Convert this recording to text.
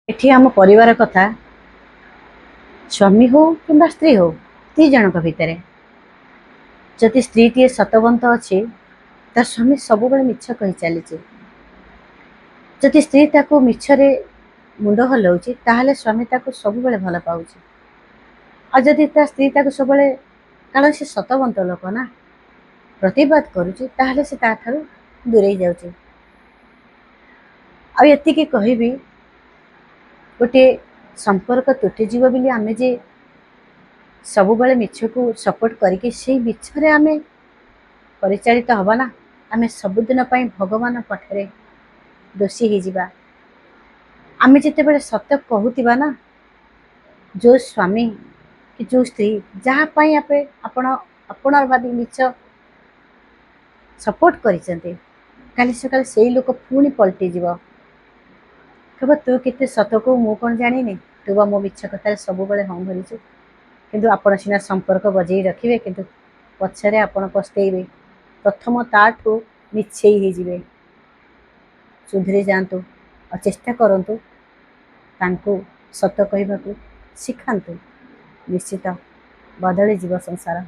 एठी आम परिवार कथा स्वामी हो कि स्त्री हो दी जनक भितर जदि स्त्री टी सतवंत अच्छी तार स्वामी सब मिछ कही चली जदि स्त्री ताको मिछरे मुंड हलाऊँच ताहले स्वामी ताको सब भल पाऊँ आ जदि ता स्त्री ताको सब कारण से सतवंत लोक ना प्रतिवाद करुच्ची ताहले से ताठारु दूरे जाऊँच। आती कहबी गोटे संपर्क तुटीज बोली आमे जे सब मिछ को सपोर्ट करके से मिछरे आमे परिचालित हबा ना आमे सबुदिन भगवान पठरे दोषी हो जावा। आमे जिते बड़े सत्य कहूतिबा ना जो स्वामी कि जो स्त्री जहाँ पाई आपे आपण भाभी मिछ सपोर्ट करिसेंते काली सकाल से लोक पुणी पलटि जीव कह तू केते सत को मु कौन जानी तू बा मो मिछ कथार सब हाँ भरचु किंतु आपण सीना संपर्क बजई रखिए किंतु पछरे आपण पस्तेबे प्रथम ताठू मिछे ही जीवे। सुधरी जातु और चेष्टा करंतु तांको सत कहबा को शिखांतु निश्चित बदली जीव संसार।